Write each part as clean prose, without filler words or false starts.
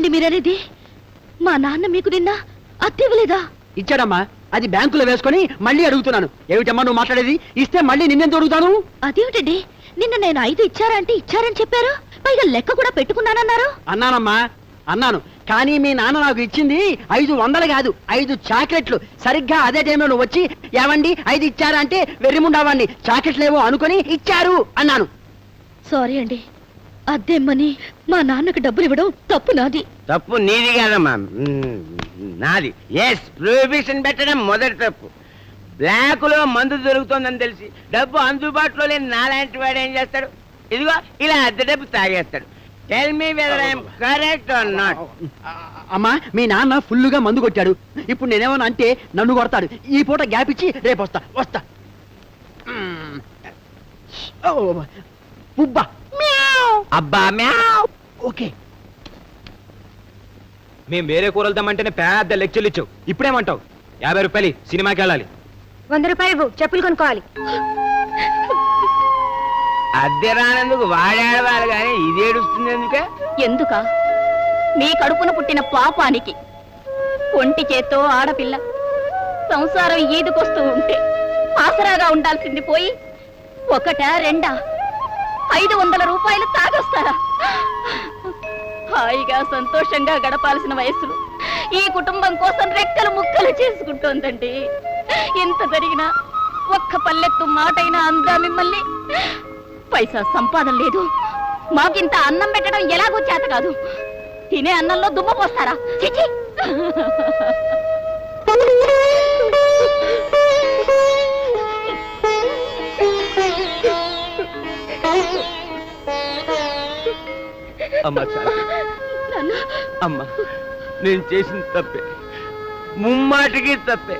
ఏమిటండి మీరనేది? మా నాన్న మీకు నిన్న అద్దె ఇవ్వలేదా? ఇచ్చాడమ్మా, అది బ్యాంకులో వేసుకొని మళ్ళీ అడుగుతున్నాను. ఏమిటమ్మా నువ్వు మాట్లాడేది? ఇస్తే మళ్ళీ నిన్నెందుకు అడుగుతాను? అదేమిటండి, నిన్న నేను 5 ఇచ్చారా అంటే ఇచ్చారని చెప్పారు, పైగా లెక్క కూడా పెట్టుకున్నానన్నారు. అన్నానమ్మా, అన్నాను. కానీ మీ నాన్న నాకు ఇచ్చింది 500 కాదు, 5 చాక్లెట్లు. సరిగ్గా అదే టైంలో నువ్వు వచ్చి ఏమండి 5 ఇచ్చారా అంటే వెర్రిముండావాడిని, చాక్లెట్లేవో అనుకుని ఇచ్చారు అన్నాను. సారీ అండి, అద్దెమ్మని మా నాన్నకు డబ్బులు ఇవ్వడం తప్పు నాది. తప్పు నీది కాదమ్మా, నాది. ఎస్, ప్రొహిబిషన్ పెట్టడం మొదటి తప్పు. బ్లాక్ లో మందు దొరుకుతుందని తెలిసి డబ్బు అందుబాటులో లేని నాలాంటి వాడు ఏం చేస్తాడు? ఇదిగో ఇలా అద్దె డబ్బు తాగేస్తాడు. Tell me whether I'm correct or not. అమ్మా, మీ నాన్న ఫుల్లుగా మందు కొట్టాడు. ఇప్పుడు నేనేమన్నా అంటే నన్ను కొడతాడు. ఈ పూట గ్యాప్ ఇచ్చి రేపు వస్తా. పుబ్బా అబ్బా మ్యావ్. ఓకే. మేము వేరే కూరలు తెమ్మంటేనే పెద్ద లెక్చర్లు ఇచ్చావు. ఇప్పుడేమంటావు? 50 రూపాయలు సినిమాకి వెళ్ళాలి. 100 రూపాయలు చెప్పులు కొనుక్కోవాలి. అద్దె రానందుకు వాడాడవాలి కానీ ఇది ఏడుస్తుంది ఎందుకే? ఎందుక? మీ కడుపున పుట్టిన పాపానికి. ఒంటి చేత్తో ఆడపిల్ల సంసారం ఈదుకొస్తూ ఉంటే ఆసరాగా ఉండాల్సింది పోయి 1, 2, 500 రూపాయలు తాగొస్తారా? హాయిగా సంతోషంగా గడపాల్సిన వయసులో ఈ కుటుంబం కోసం రెక్కలు ముక్కలు చేసుకుంటోందండి. ఇంత జరిగినా ఒక్క పల్లెత్తు మాటైనా అందా మిమ్మల్ని? పైసా సంపాదన లేదు, మాకింత అన్నం పెట్టడం ఎలాగో చేత కాదు. తినే అన్నంలో దుమ్మ పోస్తారా? చిచి! అమ్మా అమ్మా, నేను చేసిన తప్పే, ముమ్మాటికి తప్పే.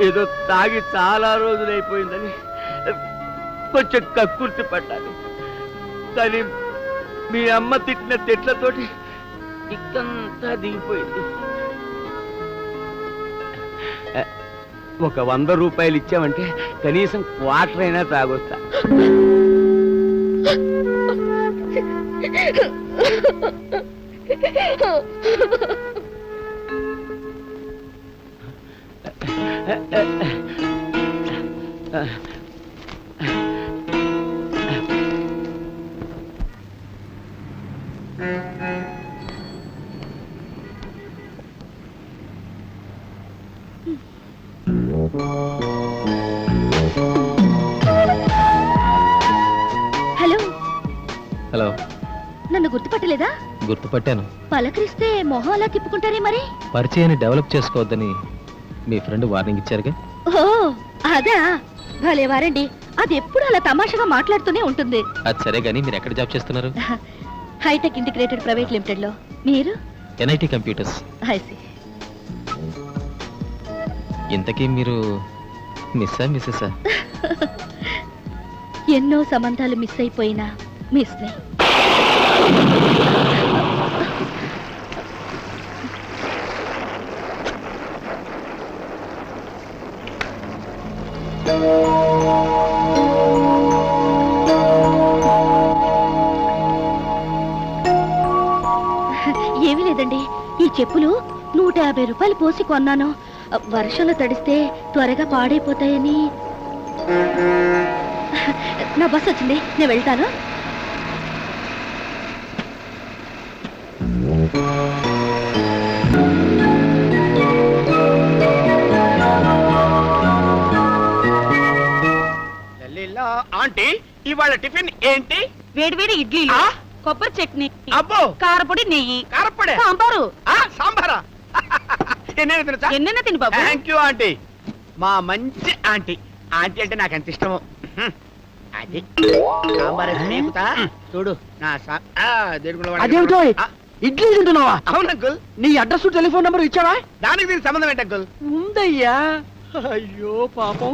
ఏదో తాగి చాలా రోజులైపోయిందని కొంచెం కక్కుర్తి పడ్డాను. కానీ మీ అమ్మ తిట్టిన తిట్లతోటి ఇక్కంతా దిగిపోయింది. ఒక 100 రూపాయలు ఇచ్చామంటే కనీసం క్వార్టర్ అయినా తాగొస్తా. హలో హలో, నన్ను గుర్తుపట్టలేదా? గుర్తుపట్టాను. పలకరిస్తే మొహం అలా తిప్పుకుంటారే మరి? పరిచయాన్ని డెవలప్ చేసుకోవద్దని మీ ఫ్రెండ్ వార్నింగ్ ఇచ్చారుగా. ఓ అదా, భలే వారండి. అది ఎప్పుడు అలా తమాషాగా మాట్లాడుతూనే ఉంటుంది. అది సరే గానీ మీరు ఎక్కడ జాబ్ చేస్తున్నారు? హైటెక్ ఇంటిగ్రేటెడ్ ప్రైవేట్ లిమిటెడ్ లో. మీరు? NIT computers. ఇంతకీ మీరు మిస్సా మిస్సెసా? ఎన్నో సంబంధాలు మిస్ అయిపోయినా మిస్నే. ఏమీ లేదండి, ఈ చెప్పులు 150 రూపాయలు పోసి కొన్నాను. వర్షంలో తడిస్తే త్వరగా పాడైపోతాయని. నా బస్ వచ్చింది, నేను వెళ్తాను. ఆంటీ, ఇవాళ టిఫిన్ ఏంటి? వేడివేడి ఇడ్లీలు, కొబ్బరి చట్నీ, అబ్బో కారపొడి, నెయ్యి, కారపొడి, సాంబారు. సాంబారా? ఎన్నెన్న తిని బాబు. థ్యాంక్ యూ ఆంటీ, మా మంచి ఆంటీ. ఆంటీ అంటే నాకు ఎంత ఇష్టమో. అది సాంబార్ చూడు. అదేమిటో ఇడ్లీ తింటున్నావా? అవును అంకుల్. నీ అడ్రస్ టెలిఫోన్ నెంబర్ ఇచ్చావా? దానికి దీనికి సంబంధం ఏంటి అంకుల్? ఉందయ్యా. అయ్యో పాపం,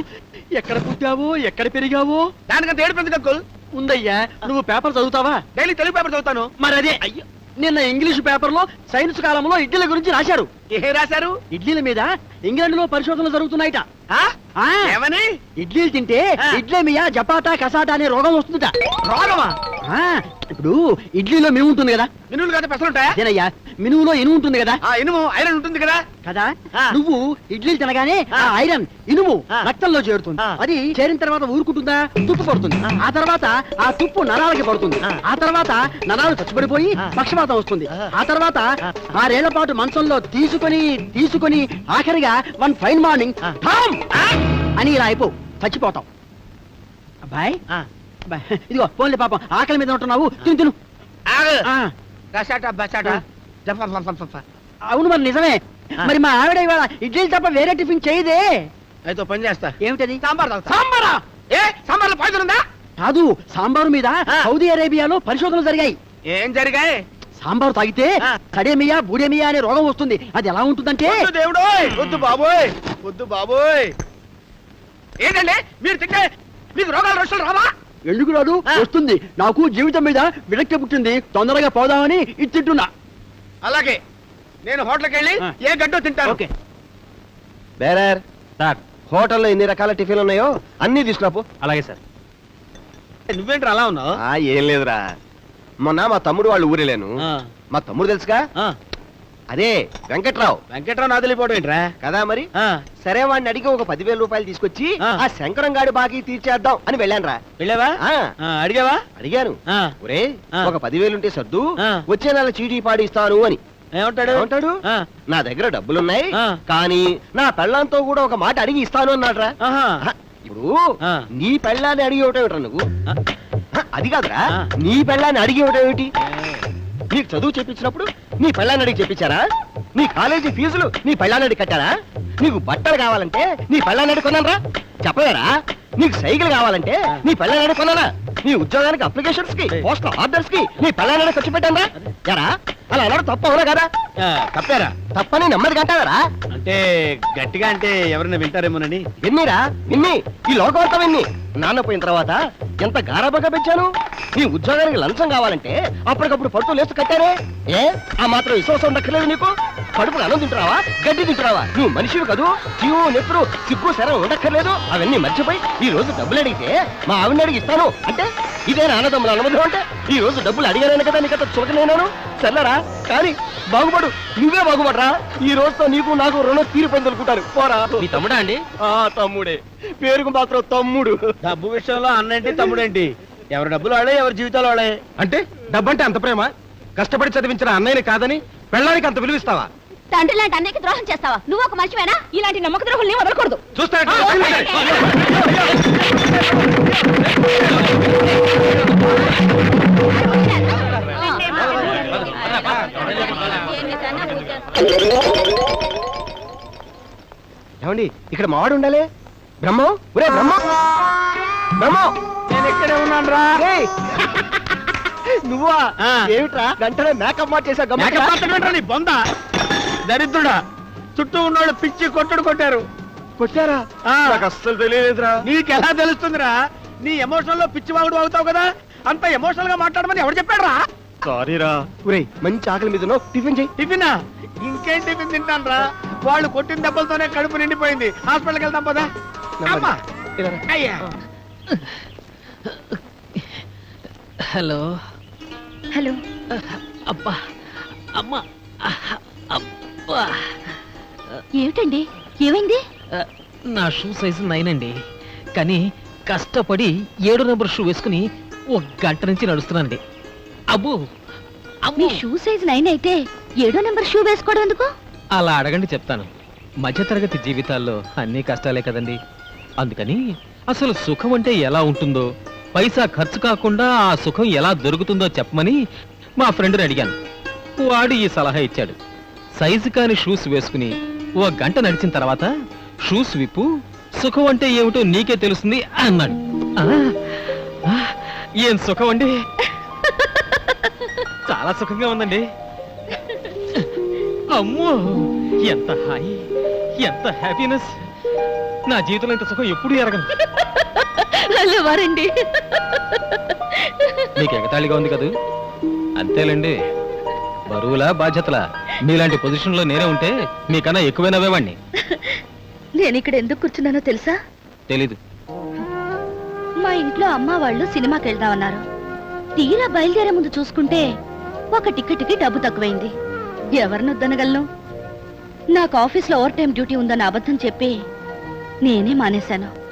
ఎక్కడ పుట్టావో ఎక్కడ పెరిగావో. దానికంత ఏడు పెందుకు అంకుల్? ఉందయ్యా. నువ్వు పేపర్ చదువుతావా? డైలీ తెలుగు పేపర్ చదువుతాను. మరి అదే, అయ్యో, నిన్న ఇంగ్లీష్ పేపర్ లో సైన్స్ కాలంలో ఇడ్లీల గురించి రాశారు. ఏ రాశారు? ఇడ్లీల మీద ఇంగ్లాండ్ లో పరిశోధనలు జరుగుతున్నాయిట. ఏమని? ఇడ్లీలు తింటే ఇడ్లీమియా జపాటా కసాటా అనే రోగం వస్తుందట. రోగమా? ఆ, ఇప్పుడు ఇడ్లీలో మినుము ఉంటుంది కదా. మినువులు కదా పెసలు ఉంటాయా? అదేనయ్యా, మినుములో ఇనుము ఉంటుంది కదా. ఇనుము ఐరన్ ఉంటుంది కదా. కదా ఆ. నువ్వు ఇడ్లీలు తినగానే ఆ ఐరన్ ఇనుము ఆ. రక్తంలో చేరుతుంది. ఆ. అది చేరిన తర్వాత ఊరుకుంటుందా, తుప్పు పడుతుంది. ఆ తర్వాత ఆ తుప్పు నరాలకి పడుతుంది. ఆ. ఆ తర్వాత నరాలు చచ్చిపడిపోయి ఆ. పక్షపాతం వస్తుంది. ఆ. ఆ తర్వాత 6 ఏళ్ల పాటు మంచంలో తీసుకొని ఆఖరిగా వన్ ఫైన్ మార్నింగ్ ఆ. ఠామ్ అని ఇలా అయిపో చచ్చిపోతాం. అబ్బాయి అబ్బాయి, ఇదిగో ఫోన్లే పాపం ఆకలి మీద ఉంటున్నావు, తిను తిను. ఆ. రసాట బసాట అవును మరి నిజమే. ఆ. మరి మా ఆవిడ ఇవాళ ఇడ్లీలు తప్ప వేరే టిఫిన్ చేయదే. అయితే ఓ పని చేస్తా. ఏమిటది? సాంబార్ తాగుతా. సాంబారా? ఏ సాంబార్లో పాయిజన్ ఉందా? కాదు, సాంబారు మీద ఆ. సౌదీ అరేబియాలో పరిశోధనలు జరిగాయి. ఏం జరిగాయి? సాంబారు తాగితే ఆ. సడేమియా బూడేమియా అనే రోగం వస్తుంది. అది ఎలా ఉంటుందంటే వద్దు దేవుడోయ్, వద్దు బాబోయ్, వద్దు బాబోయ్. ఏంటండి మీరు తింటే మీకు రోగాలు రక్షలు రావా? ఎందుకు రాదు? ఆ. వస్తుంది. నాకు జీవితం మీద విరక్తి పుట్టింది, తొందరగా పోదామని ఇది తింటున్నా. అలాగే నేను హోటల్కి వెళ్ళి ఆ. ఏ గడ్డో తింటాను. ఓకే. బేరర్ సార్, హోటల్లో ఎన్ని రకాల టిఫిన్లు ఉన్నాయో అన్ని తీసుకురాపు. అలాగే సార్. నువ్వేంటి అలా ఉన్నావు? ఏం లేదురా, మొన్న మా తమ్ముడు వాళ్ళు ఊరేలేను. మా తమ్ముడు తెలుసుగా, అదే వెంకట్రావు. వెంకట్రావు నాదిలిపోవడం ఏంట్రా? కదా మరి. సరే వాడిని అడిగి ఒక 10,000 రూపాయలు తీసుకొచ్చి ఆ. ఆ శంకరం గాడి బాకీ తీర్చేద్దాం అని వెళ్ళాను రా. వెళ్ళావా? ఆ. అడిగావా? అడిగాను, ఆ. ఒరే ఆ. ఒక 10,000 ఉంటే సర్దు, ఆ. వచ్చే నెల చీటీ పాడిస్తాను అని. ఏమంటాడు? ఏమంటాడు? ఆ. నా దగ్గర డబ్బులున్నాయి, ఆ. కానీ నా పెళ్ళాంతో కూడా ఒక మాట అడిగి ఇస్తాను అన్నాడ్రా. ఆహా. ఇప్పుడు ఆ. నీ పెళ్ళాన్ని అడిగి ఇవ్వటం నువ్వు? అది కాదురా, ఆ. నీ పెళ్ళాన్ని అడిగి ఇవ్వటం ఏమిటి? నీకు చదువు చెప్పించినప్పుడు నీ పెళ్ళాన్ని అడిగి చెప్పించారా? నీ కాలేజీ ఫీజులు నీ పెళ్ళాన్ని అడిగి కట్టారా? నీకు బట్టలు కావాలంటే నీ పెళ్ళాన్ని అడిగి కొన్నారా? చెప్పలేరా? నీకు సైకిల్ కావాలంటే నీ పెళ్ళాన్ని అడిగి కొన్నారా? నీ ఉద్యోగానికి అప్లికేషన్స్ కి, పోస్టల్ ఆర్డర్స్ కి నీ పెళ్ళాన్ని అడిగి ఖర్చు పెట్టారా? ఎరా అలా అన్నాడు తప్పు అవునా కదా? తప్పారా? తప్పని నెమ్మది కంటారా? అంటే గట్టిగా అంటే ఎవరైనా వింటారేమోనని. విన్నీరా, విన్ని, ఈ లోకం అంతా విన్ని. నాన్న పోయిన తర్వాత ఎంత గారాబంగా పెంచాను. నీ ఉద్యోగానికి లంచం కావాలంటే అప్పటికప్పుడు పడుతూ లేస్తూ కట్టారే. ఏ ఆ మాత్రం విశ్వాసం ఉండక్కర్లేదు నీకు? కడుపులు అన్నం తింటున్నావా, గడ్డి తింటున్నావా? నువ్వు మనిషివి కదూ. జీవు నెప్పుడు సిగ్గు శరం ఉండక్కర్లేదు. అవన్నీ మర్చిపోయి ఈ రోజు డబ్బులు అడిగితే మా ఆవిడని అడిగి ఇస్తాను అంటే ఇదే ఆనందములు అనుబంధం అంటే? ఈ రోజు డబ్బులు అడిగాను కదా నీకంత చులకనేనాను. సర్లేరా, కానీ బాగుపడు, నువ్వే బాగుపడరా. ఈ రోజుతో నీకు నాకు రుణం తీరిపోయింది అనుకుంటారు. పోరా. మీ తమ్ముడా అండి? తమ్ముడే, పేరుకు మాత్రం తమ్ముడు. డబ్బు విషయంలో అన్నేంటి తమ్ముడేంటి? ఎవరి డబ్బులు వాడే, ఎవరి జీవితాలు వాడే. అంటే డబ్బంటే అంత ప్రేమ? కష్టపడి చదివించిన అన్నయ్యని కాదని పెళ్ళానికి అంత విలువిస్తావా? తండ్రి లాంటి అన్నయ్యకి ద్రోహం చేస్తావా? నువ్వు ఒక మనిషివేనా? ఇలాంటి నమ్మక ద్రోహుల్ని వదలకూడదు. చూస్తా ఏమండి, ఇక్కడ మావాడు ఉండాలి. బ్రహ్మం, ఒరే బ్రహ్మం, బ్రహ్మం, నేను ఇక్కడే ఉన్నాను రా. ఏయ్! నువ్వా? ఆ. ఏమిట్రా వెంటనే మేకప్ మార్చేసా? మేకప్ మాత్రమేంట్రా నీ బొంద దరిద్రుడా. చుట్టూ ఉన్నోళ్ళు పిచ్చి కొట్టారు. కొట్టారా? ఆ. నాకు అస్సలు తెలియలేదురా. నీకెలా తెలుస్తుందిరా? నీ ఎమోషనల్ లో పిచ్చి వాగుడు అవుతావు కదా. అంత ఎమోషనల్ గా మాట్లాడమని ఎవరు చెప్పాడు రా? సారీరా. ఒరే మంచి ఆకలి మీద ఉన్నావు, టిఫిన్ చెయ్యి. టిఫినా? ఇంకేం టిఫిన్ తింటాను రా? వాళ్ళు కొట్టిన దెబ్బలతోనే కడుపు నిండిపోయింది. హాస్పిటల్కి వెళ్తాం పదా. అమ్మా. ఇలా రా. అయ్యా. Hello hello. అబ్బా అమ్మా అబ్బా ఏమిటండి, ఏమైంది? నా షూ సైజు 9 అండి, కానీ కష్టపడి 7 నెంబర్ షూ వేసుకుని 1 గంట నుంచి నడుస్తున్నానండి. అబ్బో మీ అమ్మో, షూ సైజ్ 9 అయితే 7వ నెంబర్ షూ వేసుకోవడం ఎందుకు? అలా అడగండి చెప్తాను. మధ్యతరగతి జీవితాల్లో అన్ని కష్టాలే కదండి. అందుకని అసలు సుఖం అంటే ఎలా ఉంటుందో, పైసా ఖర్చు కాకుండా ఆ సుఖం ఎలా దొరుకుతుందో చెప్పమని మా ఫ్రెండ్ని అడిగాను. వాడు ఈ సలహా ఇచ్చాడు. సైజు కాని షూస్ వేసుకుని 1 గంట నడిచిన తర్వాత షూస్ విప్పు, సుఖం అంటే ఏమిటో నీకే తెలుస్తుంది అన్నాడు. ఏం సుఖం అండి, చాలా సుఖంగా ఉందండి. అమ్మో, ఎంత హాయి, ఎంత హ్యాపీనెస్. నా జీవితంలో ఇంత సుఖం ఎప్పుడూ ఎరగను. హలో వారండి. మీకు ఎగతాళిగా ఉంది కదూ? అంతేలేండి. బరువులా బాధ్యతలా మీలాంటి పొజిషన్లో నేనే ఉంటే మీకన్నా ఎక్కువే నవ్వేవాణ్ణి. నేను ఇక్కడ ఎందుకు కూర్చున్నానో తెలుసా? తెలీదు. మా ఇంట్లో అమ్మ వాళ్ళు సినిమాకి వెళ్దామన్నారు. తీరా బయలుదేరే ముందు చూసుకుంటే ఒక టికెట్కి డబ్బు తక్కువైంది. ఎవరినొద్దనగలను? నాకు ఆఫీస్లో ఓవర్ టైం డ్యూటీ ఉందన్న అబద్ధం చెప్పి నేనే మానేశాను.